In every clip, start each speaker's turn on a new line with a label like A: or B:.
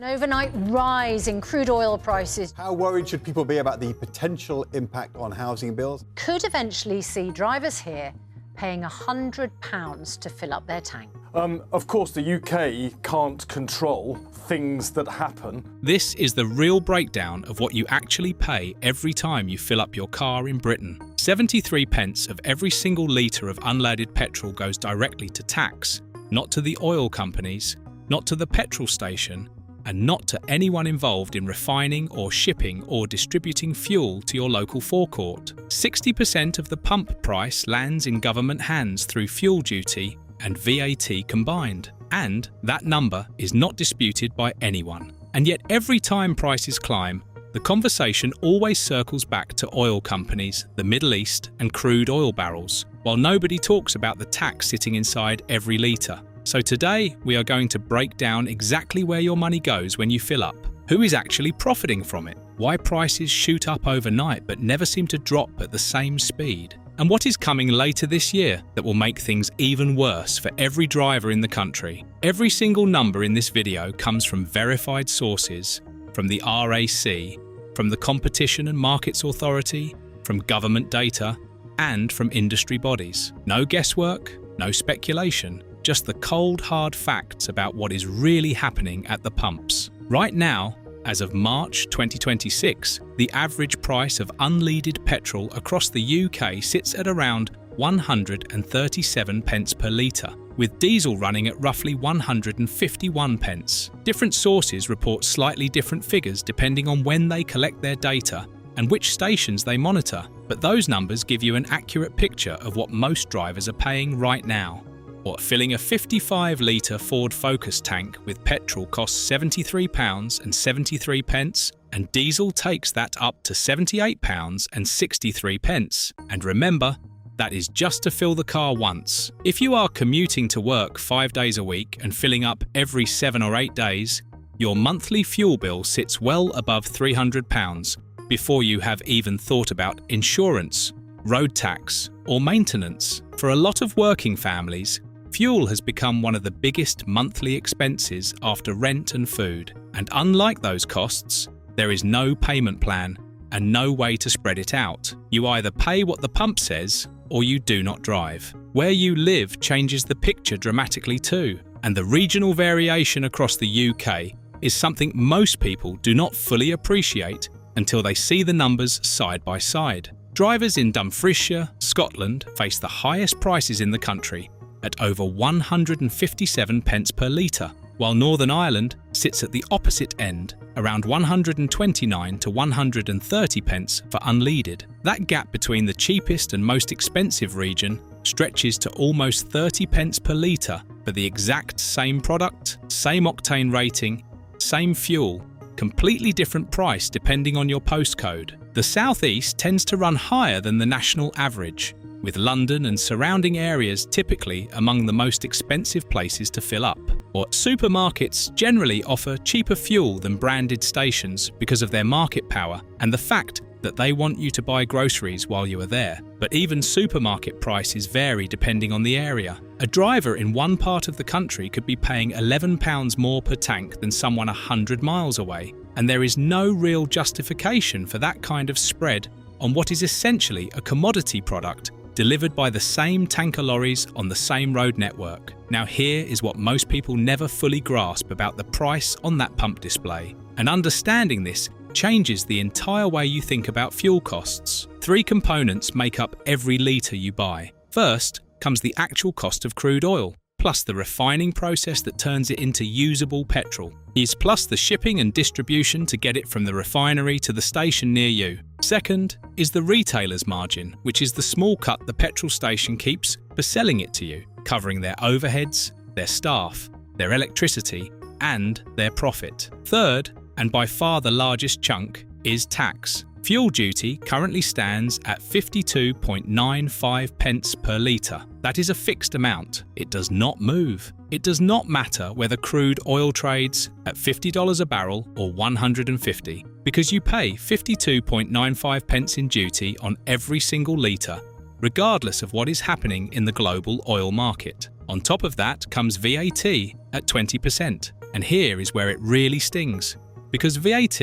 A: An overnight rise in crude oil prices
B: How worried should people be about the potential impact on housing bills?
A: could eventually see drivers here paying £100 to fill up their tank.
C: Of course, the UK can't control things that happen.
D: This is the real breakdown of what you actually pay every time you fill up your car in Britain. 73 pence of every single litre of unleaded petrol goes directly to tax, not to the oil companies, not to the petrol station, and not to anyone involved in refining or shipping or distributing fuel to your local forecourt. 60% of the pump price lands in government hands through fuel duty and VAT combined, and that number is not disputed by anyone. And yet every time prices climb, the conversation always circles back to oil companies, the Middle East and crude oil barrels, while nobody talks about the tax sitting inside every litre. So today, we are going to break down exactly where your money goes when you fill up, who is actually profiting from it, why prices shoot up overnight but never seem to drop at the same speed, and what is coming later this year that will make things even worse for every driver in the country. Every single number in this video comes from verified sources, from the RAC, from the Competition and Markets Authority, from government data, and from industry bodies. No guesswork, no speculation, just the cold, hard facts about what is really happening at the pumps. Right now, as of March 2026, the average price of unleaded petrol across the UK sits at around 137 pence per litre, with diesel running at roughly 151 pence. Different sources report slightly different figures depending on when they collect their data and which stations they monitor, but those numbers give you an accurate picture of what most drivers are paying right now. Or filling a 55-litre Ford Focus tank with petrol costs £73.73 and diesel takes that up to £78.63. And remember, that is just to fill the car once. If you are commuting to work 5 days a week and filling up every 7 or 8 days, your monthly fuel bill sits well above £300 before you have even thought about insurance, road tax, or maintenance. For a lot of working families, fuel has become one of the biggest monthly expenses after rent and food. And unlike those costs, there is no payment plan and no way to spread it out. You either pay what the pump says or you do not drive. Where you live changes the picture dramatically too, and the regional variation across the UK is something most people do not fully appreciate until they see the numbers side by side. Drivers in Dumfriesshire, Scotland face the highest prices in the country at over 157 pence per litre, while Northern Ireland sits at the opposite end, around 129 to 130 pence for unleaded. That gap between the cheapest and most expensive region stretches to almost 30 pence per litre for the exact same product, same octane rating, same fuel, completely different price depending on your postcode. The South East tends to run higher than the national average, with London and surrounding areas typically among the most expensive places to fill up. Or supermarkets generally offer cheaper fuel than branded stations because of their market power and the fact that they want you to buy groceries while you are there. But even supermarket prices vary depending on the area. A driver in one part of the country could be paying £11 more per tank than someone 100 miles away, and there is no real justification for that kind of spread on what is essentially a commodity product delivered by the same tanker lorries on the same road network. Now here is what most people never fully grasp about the price on that pump display. And understanding this changes the entire way you think about fuel costs. 3 components make up every litre you buy. First comes the actual cost of crude oil, plus the refining process that turns it into usable petrol, plus the shipping and distribution to get it from the refinery to the station near you. Second is the retailer's margin, which is the small cut the petrol station keeps for selling it to you, covering their overheads, their staff, their electricity, and their profit. Third, and by far the largest chunk, is tax. Fuel duty currently stands at 52.95 pence per litre. That is a fixed amount. It does not move. It does not matter whether crude oil trades at $50 a barrel or 150, because you pay 52.95 pence in duty on every single litre, regardless of what is happening in the global oil market. On top of that comes VAT at 20%. And here is where it really stings, because VAT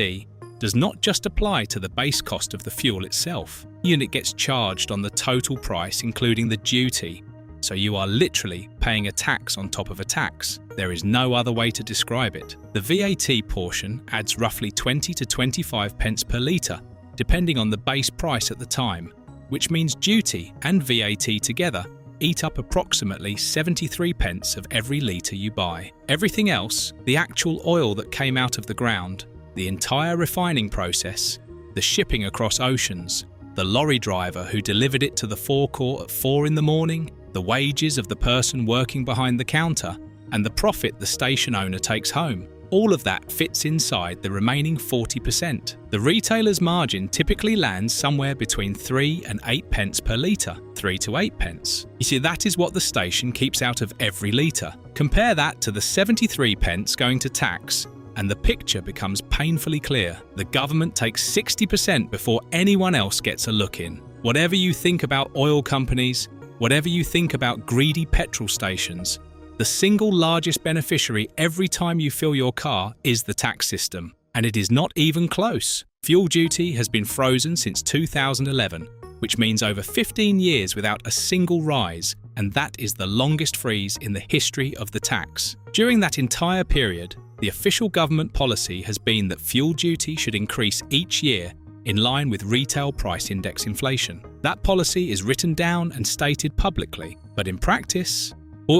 D: does not just apply to the base cost of the fuel itself. The unit gets charged on the total price, including the duty. So you are literally paying a tax on top of a tax. There is no other way to describe it. The VAT portion adds roughly 20 to 25 pence per litre, depending on the base price at the time, which means duty and VAT together eat up approximately 73 pence of every litre you buy. Everything else, the actual oil that came out of the ground, the entire refining process, the shipping across oceans, the lorry driver who delivered it to the forecourt at 4 in the morning, the wages of the person working behind the counter, and the profit the station owner takes home. All of that fits inside the remaining 40%. The retailer's margin typically lands somewhere between 3 and 8 pence per litre, 3 to 8 pence. You see, that is what the station keeps out of every litre. Compare that to the 73 pence going to tax, and the picture becomes painfully clear. The government takes 60% before anyone else gets a look in. Whatever you think about oil companies, whatever you think about greedy petrol stations, the single largest beneficiary every time you fill your car is the tax system. And it is not even close. Fuel duty has been frozen since 2011, which means over 15 years without a single rise, and that is the longest freeze in the history of the tax. During that entire period, the official government policy has been that fuel duty should increase each year in line with retail price index inflation. That policy is written down and stated publicly, but in practice,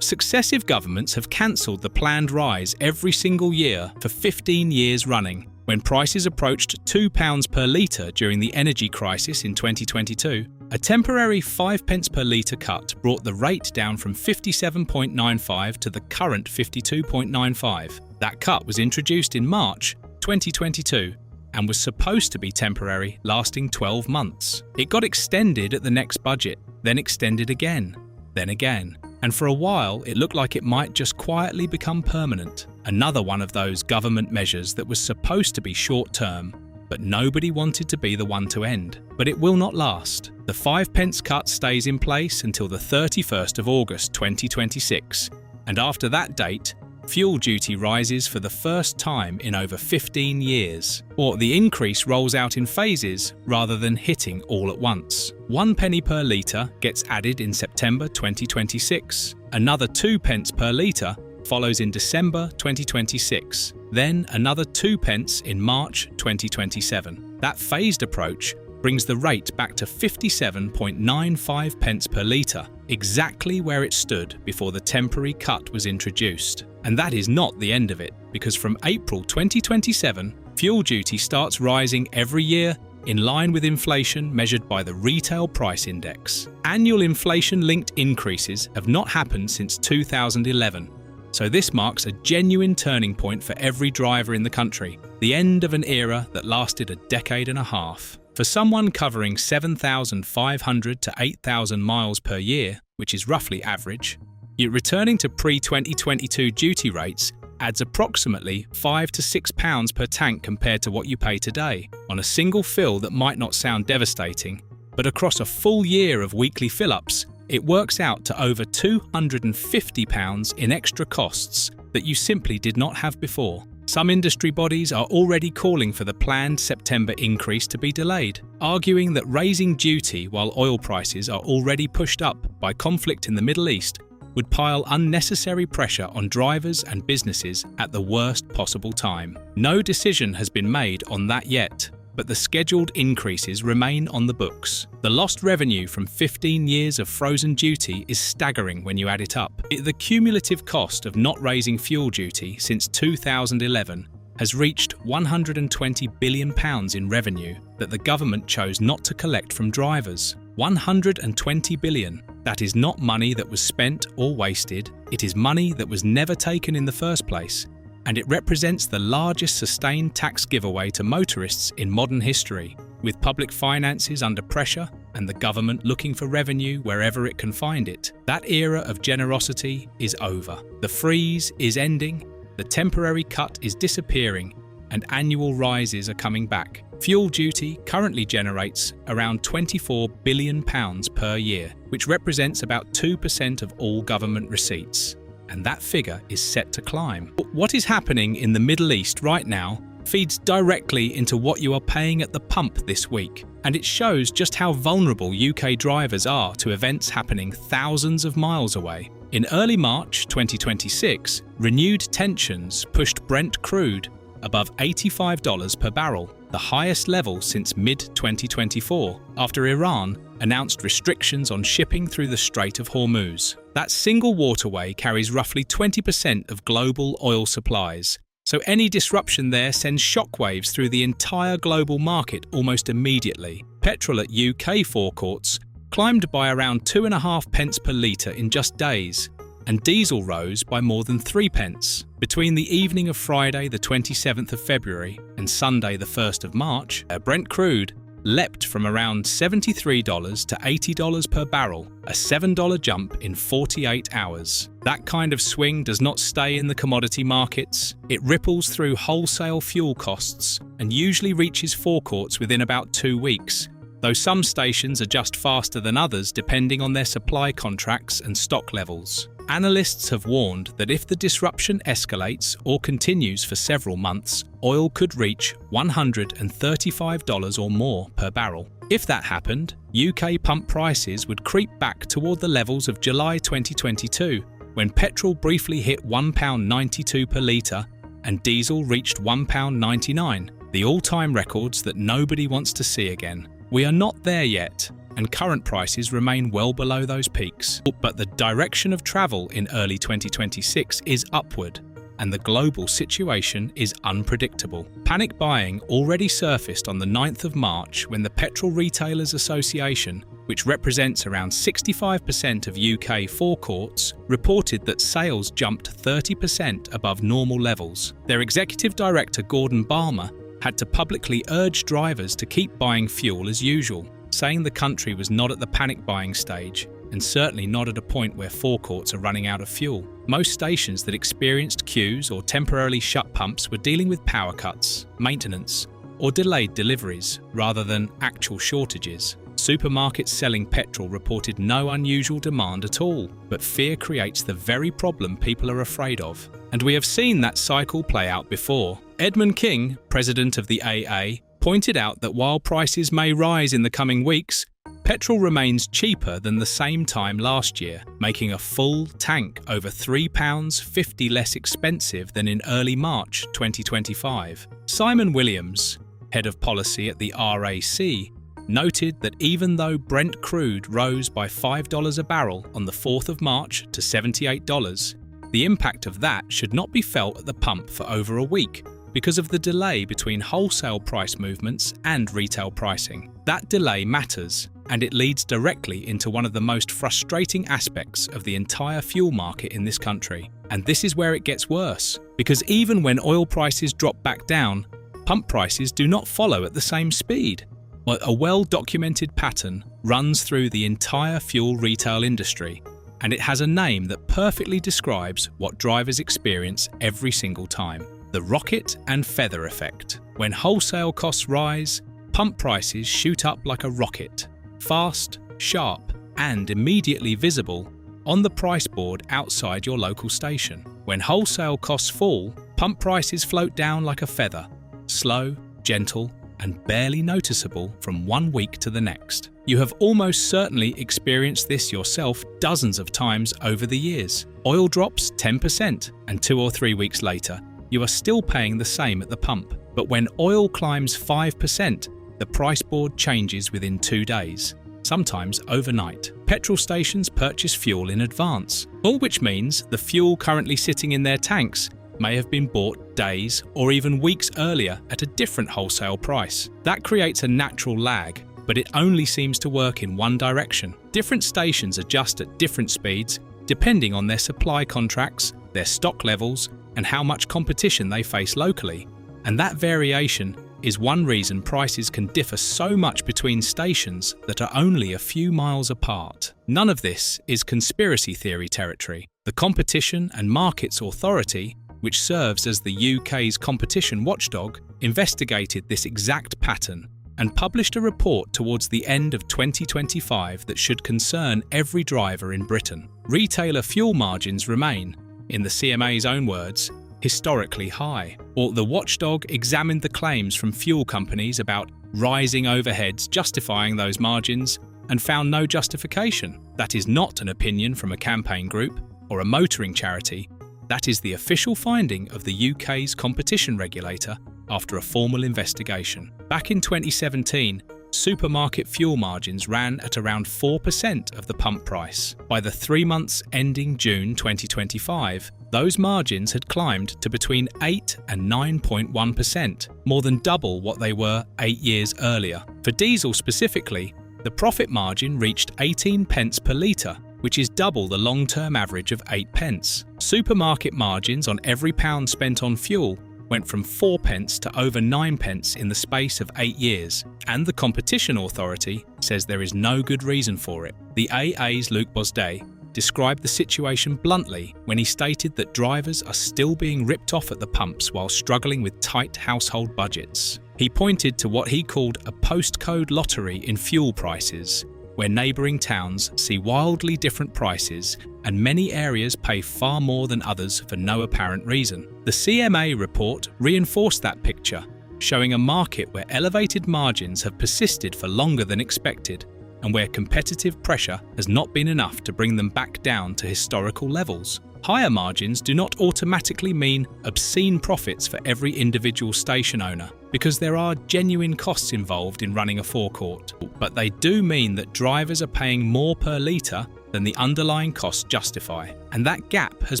D: successive governments have cancelled the planned rise every single year for 15 years running. When prices approached £2 per litre during the energy crisis in 2022, a temporary 5 pence per litre cut brought the rate down from 57.95 to the current 52.95. That cut was introduced in March 2022 and was supposed to be temporary, lasting 12 months. It got extended at the next budget, then extended again, then again. And for a while, it looked like it might just quietly become permanent. Another one of those government measures that was supposed to be short-term, but nobody wanted to be the one to end. But it will not last. The 5 pence cut stays in place until the 31st of August 2026. And after that date, fuel duty rises for the first time in over 15 years. Or the increase rolls out in phases rather than hitting all at once. 1 penny per litre gets added in September 2026. Another 2 pence per litre follows in December 2026. Then another 2 pence in March 2027. That phased approach brings the rate back to 57.95 pence per litre, exactly where it stood before the temporary cut was introduced. And that is not the end of it, because from April 2027, fuel duty starts rising every year in line with inflation measured by the Retail Price Index. Annual inflation-linked increases have not happened since 2011, so this marks a genuine turning point for every driver in the country, the end of an era that lasted a decade and a half. For someone covering 7,500 to 8,000 miles per year, which is roughly average, yet returning to pre-2022 duty rates adds approximately £5 to £6 per tank compared to what you pay today. On a single fill that might not sound devastating, but across a full year of weekly fill-ups, it works out to over £250 in extra costs that you simply did not have before. Some industry bodies are already calling for the planned September increase to be delayed, arguing that raising duty while oil prices are already pushed up by conflict in the Middle East would pile unnecessary pressure on drivers and businesses at the worst possible time. No decision has been made on that yet, but the scheduled increases remain on the books. The lost revenue from 15 years of frozen duty is staggering when you add it up. The cumulative cost of not raising fuel duty since 2011 has reached £120 billion in revenue that the government chose not to collect from drivers. £120 billion. That is not money that was spent or wasted, it is money that was never taken in the first place, and it represents the largest sustained tax giveaway to motorists in modern history. With public finances under pressure and the government looking for revenue wherever it can find it, that era of generosity is over. The freeze is ending, the temporary cut is disappearing, and annual rises are coming back. Fuel duty currently generates around £24 billion per year, which represents about 2% of all government receipts. and that figure is set to climb. What is happening in the Middle East right now feeds directly into what you are paying at the pump this week, and it shows just how vulnerable UK drivers are to events happening thousands of miles away. In early March 2026, renewed tensions pushed Brent crude above $85 per barrel, the highest level since mid-2024, after Iran announced restrictions on shipping through the Strait of Hormuz. That single waterway carries roughly 20% of global oil supplies, so any disruption there sends shockwaves through the entire global market almost immediately. Petrol at UK Forecourts climbed by around 2.5 pence per litre in just days, and diesel rose by more than 3 pence. Between the evening of Friday the 27th of February and Sunday the 1st of March, Brent crude leapt from around $73 to $80 per barrel, a $7 jump in 48 hours. That kind of swing does not stay in the commodity markets. It ripples through wholesale fuel costs and usually reaches forecourts within about 2 weeks, though some stations adjust faster than others depending on their supply contracts and stock levels. Analysts have warned that if the disruption escalates or continues for several months, oil could reach $135 or more per barrel. If that happened, UK pump prices would creep back toward the levels of July 2022, when petrol briefly hit £1.92 per litre and diesel reached £1.99, the all-time records that nobody wants to see again. We are not there yet, and current prices remain well below those peaks. But the direction of travel in early 2026 is upward, and the global situation is unpredictable. Panic buying already surfaced on the 9th of March when the Petrol Retailers Association, which represents around 65% of UK forecourts, reported that sales jumped 30% above normal levels. Their executive director, Gordon Balmer, had to publicly urge drivers to keep buying fuel as usual, saying the country was not at the panic buying stage and certainly not at a point where forecourts are running out of fuel. Most stations that experienced queues or temporarily shut pumps were dealing with power cuts, maintenance, or delayed deliveries rather than actual shortages. Supermarkets selling petrol reported no unusual demand at all, but fear creates the very problem people are afraid of. And we have seen that cycle play out before. Edmund King, president of the AA, pointed out that while prices may rise in the coming weeks, petrol remains cheaper than the same time last year, making a full tank over £3.50 less expensive than in early March 2025. Simon Williams, head of policy at the RAC, noted that even though Brent crude rose by $5 a barrel on the 4th of March to $78, the impact of that should not be felt at the pump for over a week, because of the delay between wholesale price movements and retail pricing. That delay matters, and it leads directly into one of the most frustrating aspects of the entire fuel market in this country. And this is where it gets worse, because even when oil prices drop back down, pump prices do not follow at the same speed. A well-documented pattern runs through the entire fuel retail industry, and it has a name that perfectly describes what drivers experience every single time: the rocket and feather effect. When wholesale costs rise, pump prices shoot up like a rocket, fast, sharp, and immediately visible on the price board outside your local station. When wholesale costs fall, pump prices float down like a feather, slow, gentle, and barely noticeable from one week to the next. You have almost certainly experienced this yourself dozens of times over the years. Oil drops 10%, and 2 or 3 weeks later, you are still paying the same at the pump. But when oil climbs 5%, the price board changes within 2 days, sometimes overnight. Petrol stations purchase fuel in advance, all which means the fuel currently sitting in their tanks may have been bought days or even weeks earlier at a different wholesale price. That creates a natural lag, but it only seems to work in one direction. Different stations adjust at different speeds depending on their supply contracts, their stock levels, and how much competition they face locally. And that variation is one reason prices can differ so much between stations that are only a few miles apart. None of this is conspiracy theory territory. The Competition and Markets Authority, which serves as the UK's competition watchdog, investigated this exact pattern and published a report towards the end of 2025 that should concern every driver in Britain. Retailer fuel margins remain, in the CMA's own words, historically high. Or the watchdog examined the claims from fuel companies about rising overheads justifying those margins and found no justification. That is not an opinion from a campaign group or a motoring charity. That is the official finding of the UK's competition regulator after a formal investigation. Back in 2017, supermarket fuel margins ran at around 4% of the pump price. By the 3 months ending June 2025, those margins had climbed to between 8 and 9.1%, more than double what they were 8 years earlier. For diesel specifically, the profit margin reached 18 pence per litre, which is double the long-term average of 8 pence. Supermarket margins on every pound spent on fuel went from 4 pence to over 9 pence in the space of 8 years, and the Competition Authority says there is no good reason for it. The AA's Luc Bosdet described the situation bluntly when he stated that drivers are still being ripped off at the pumps while struggling with tight household budgets. He pointed to what he called a postcode lottery in fuel prices, where neighbouring towns see wildly different prices and many areas pay far more than others for no apparent reason. The CMA report reinforced that picture, showing a market where elevated margins have persisted for longer than expected and where competitive pressure has not been enough to bring them back down to historical levels. Higher margins do not automatically mean obscene profits for every individual station owner, because there are genuine costs involved in running a forecourt, but they do mean that drivers are paying more per litre than the underlying costs justify, and that gap has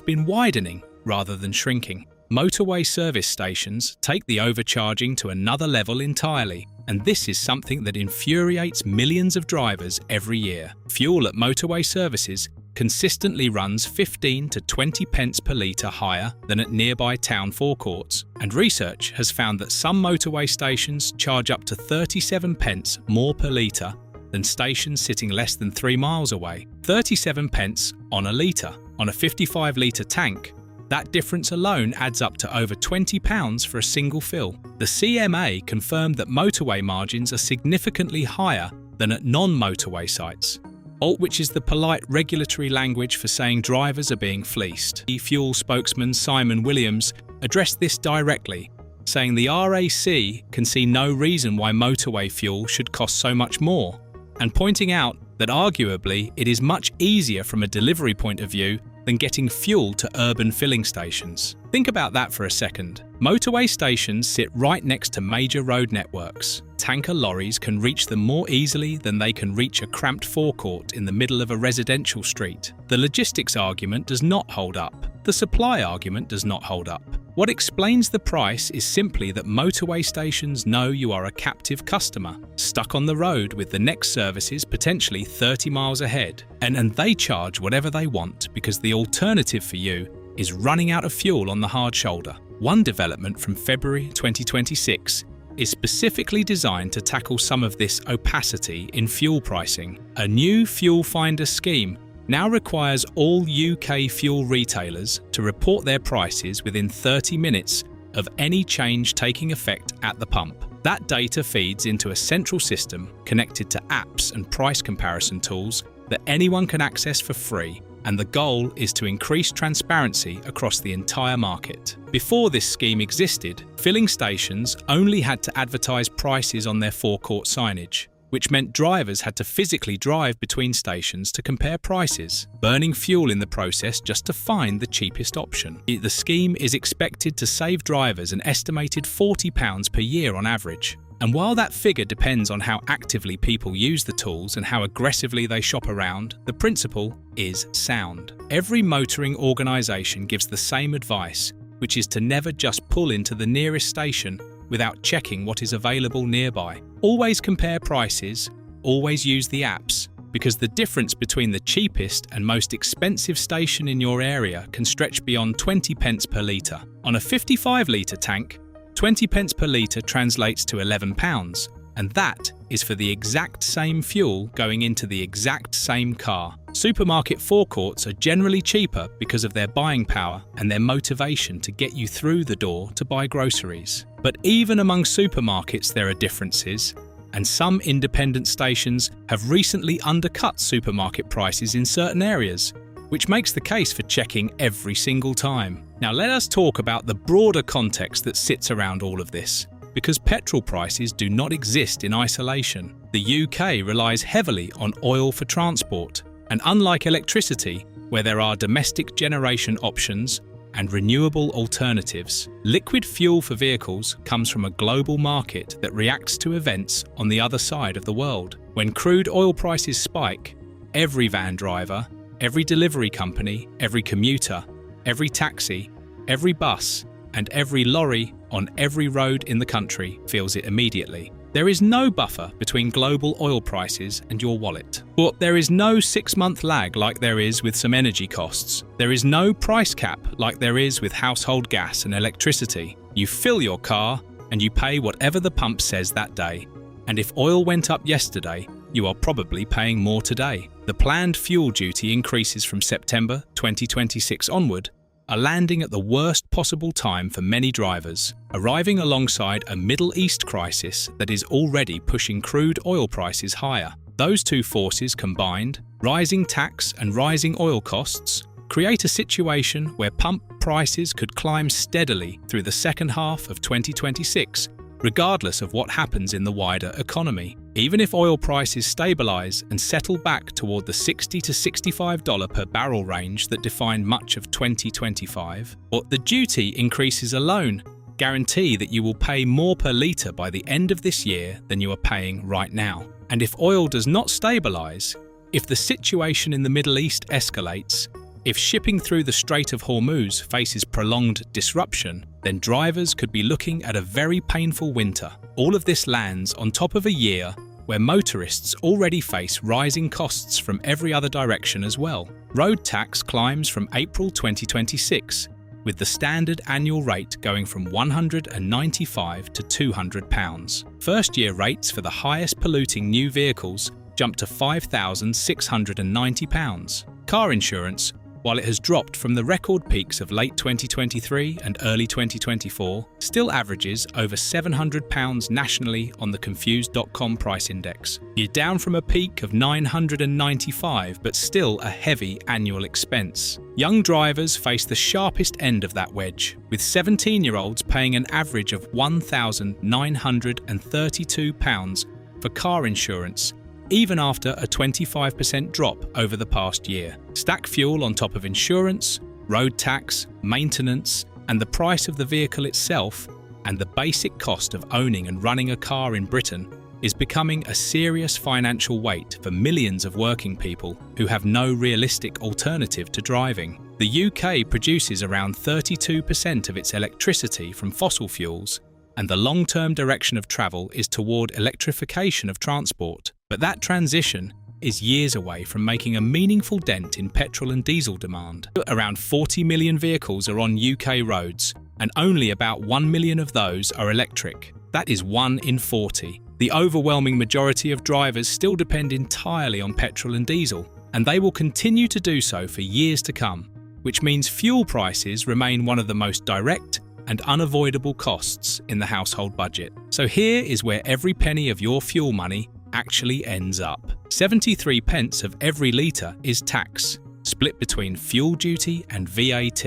D: been widening rather than shrinking. Motorway service stations take the overcharging to another level entirely, and this is something that infuriates millions of drivers every year. Fuel at motorway services consistently runs 15 to 20 pence per litre higher than at nearby town forecourts, and research has found that some motorway stations charge up to 37 pence more per litre than stations sitting less than 3 miles away. 37 pence on a litre. On a 55-litre tank, that difference alone adds up to over £20 for a single fill. The CMA confirmed that motorway margins are significantly higher than at non-motorway sites, which is the polite regulatory language for saying drivers are being fleeced. The fuel spokesman Simon Williams addressed this directly, saying the RAC can see no reason why motorway fuel should cost so much more, and pointing out that arguably it is much easier from a delivery point of view than getting fuel to urban filling stations. Think about that for a second. Motorway stations sit right next to major road networks. Tanker lorries can reach them more easily than they can reach a cramped forecourt in the middle of a residential street. The logistics argument does not hold up. The supply argument does not hold up. What explains the price is simply that motorway stations know you are a captive customer, stuck on the road with the next services potentially 30 miles ahead, and they charge whatever they want because the alternative for you is running out of fuel on the hard shoulder. One development from February 2026 is specifically designed to tackle some of this opacity in fuel pricing. A new fuel finder scheme now requires all UK fuel retailers to report their prices within 30 minutes of any change taking effect at the pump. That data feeds into a central system connected to apps and price comparison tools that anyone can access for free, and the goal is to increase transparency across the entire market. Before this scheme existed, filling stations only had to advertise prices on their forecourt signage, which meant drivers had to physically drive between stations to compare prices, burning fuel in the process just to find the cheapest option. The scheme is expected to save drivers an estimated £40 per year on average. And while that figure depends on how actively people use the tools and how aggressively they shop around, the principle is sound. Every motoring organisation gives the same advice, which is to never just pull into the nearest station without checking what is available nearby. Always compare prices, always use the apps, because the difference between the cheapest and most expensive station in your area can stretch beyond 20 pence per litre. On a 55-litre tank, 20 pence per litre translates to £11, and that is for the exact same fuel going into the exact same car. Supermarket forecourts are generally cheaper because of their buying power and their motivation to get you through the door to buy groceries. But even among supermarkets there are differences, and some independent stations have recently undercut supermarket prices in certain areas, which makes the case for checking every single time. Now let us talk about the broader context that sits around all of this, because petrol prices do not exist in isolation. The UK relies heavily on oil for transport, and unlike electricity, where there are domestic generation options and renewable alternatives, liquid fuel for vehicles comes from a global market that reacts to events on the other side of the world. When crude oil prices spike, every van driver, every delivery company, every commuter, every taxi, every bus, and every lorry on every road in the country feels it immediately. There is no buffer between global oil prices and your wallet. But there is no 6-month lag like there is with some energy costs. There is no price cap like there is with household gas and electricity. You fill your car and you pay whatever the pump says that day. And if oil went up yesterday, you are probably paying more today. The planned fuel duty increases from September 2026 onward are landing at the worst possible time for many drivers, arriving alongside a Middle East crisis that is already pushing crude oil prices higher. Those two forces combined, rising tax and rising oil costs, create a situation where pump prices could climb steadily through the second half of 2026, regardless of what happens in the wider economy. Even if oil prices stabilise and settle back toward the $60 to $65 per barrel range that defined much of 2025, but the duty increases alone guarantee that you will pay more per litre by the end of this year than you are paying right now. And if oil does not stabilise, if the situation in the Middle East escalates, if shipping through the Strait of Hormuz faces prolonged disruption, then drivers could be looking at a very painful winter. All of this lands on top of a year where motorists already face rising costs from every other direction as well. Road tax climbs from April 2026, with the standard annual rate going from £195 to £200. First-year rates for the highest polluting new vehicles jump to £5,690. Car insurance, while it has dropped from the record peaks of late 2023 and early 2024, still averages over £700 nationally on the Confused.com price index. You're down from a peak of £995, but still a heavy annual expense. Young drivers face the sharpest end of that wedge, with 17-year-olds paying an average of £1,932 for car insurance, even after a 25% drop over the past year. Stack fuel on top of insurance, road tax, maintenance, and the price of the vehicle itself, and the basic cost of owning and running a car in Britain is becoming a serious financial weight for millions of working people who have no realistic alternative to driving. The UK produces around 32% of its electricity from fossil fuels, and the long-term direction of travel is toward electrification of transport. But that transition is years away from making a meaningful dent in petrol and diesel demand. Around 40 million vehicles are on UK roads, and only about 1 million of those are electric. That is 1 in 40. The overwhelming majority of drivers still depend entirely on petrol and diesel, and they will continue to do so for years to come, which means fuel prices remain one of the most direct and unavoidable costs in the household budget. So here is where every penny of your fuel money actually ends up. 73 pence of every litre is tax, split between fuel duty and VAT,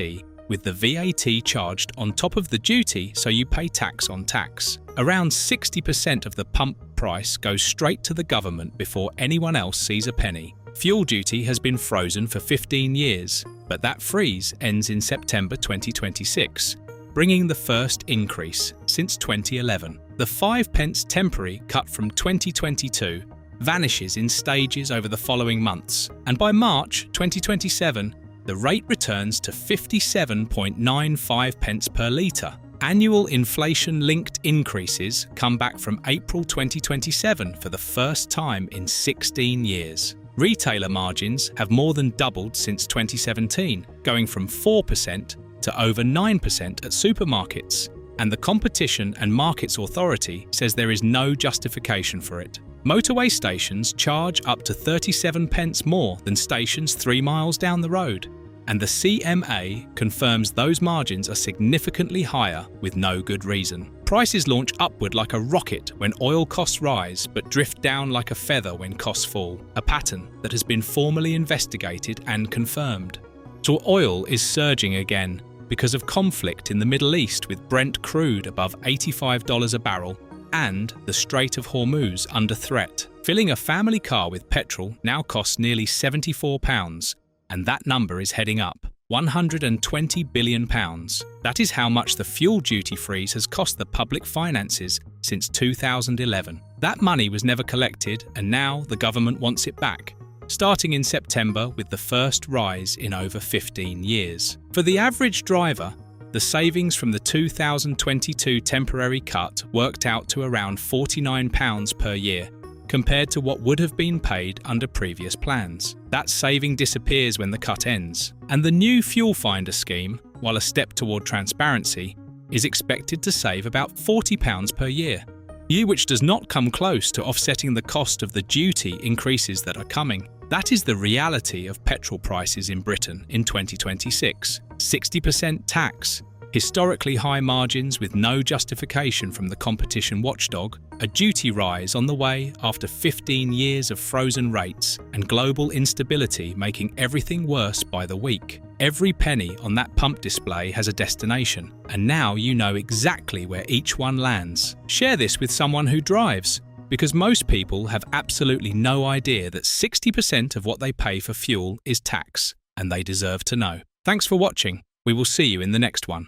D: with the VAT charged on top of the duty so you pay tax on tax. Around 60% of the pump price goes straight to the government before anyone else sees a penny. Fuel duty has been frozen for 15 years, but that freeze ends in September 2026, bringing the first increase since 2011. The 5 pence temporary cut from 2022 vanishes in stages over the following months, and by March 2027, the rate returns to 57.95 pence per litre. Annual inflation-linked increases come back from April 2027 for the first time in 16 years. Retailer margins have more than doubled since 2017, going from 4% to over 9% at supermarkets, and the Competition and Markets Authority says there is no justification for it. Motorway stations charge up to 37 pence more than stations 3 miles down the road, and the CMA confirms those margins are significantly higher with no good reason. Prices launch upward like a rocket when oil costs rise, but drift down like a feather when costs fall, a pattern that has been formally investigated and confirmed. So oil is surging again because of conflict in the Middle East, with Brent crude above $85 a barrel and the Strait of Hormuz under threat. Filling a family car with petrol now costs nearly £74, and that number is heading up. £120 billion. That is how much the fuel duty freeze has cost the public finances since 2011. That money was never collected, and now the government wants it back, starting in September with the first rise in over 15 years. For the average driver, the savings from the 2022 temporary cut worked out to around £49 per year, compared to what would have been paid under previous plans. That saving disappears when the cut ends, and the new Fuel Finder scheme, while a step toward transparency, is expected to save about £40 per year, which does not come close to offsetting the cost of the duty increases that are coming. That is the reality of petrol prices in Britain in 2026. 60% tax, historically high margins with no justification from the competition watchdog, a duty rise on the way after 15 years of frozen rates, and global instability making everything worse by the week. Every penny on that pump display has a destination, and now you know exactly where each one lands. Share this with someone who drives, because most people have absolutely no idea that 60% of what they pay for fuel is tax, and they deserve to know. Thanks for watching. We will see you in the next one.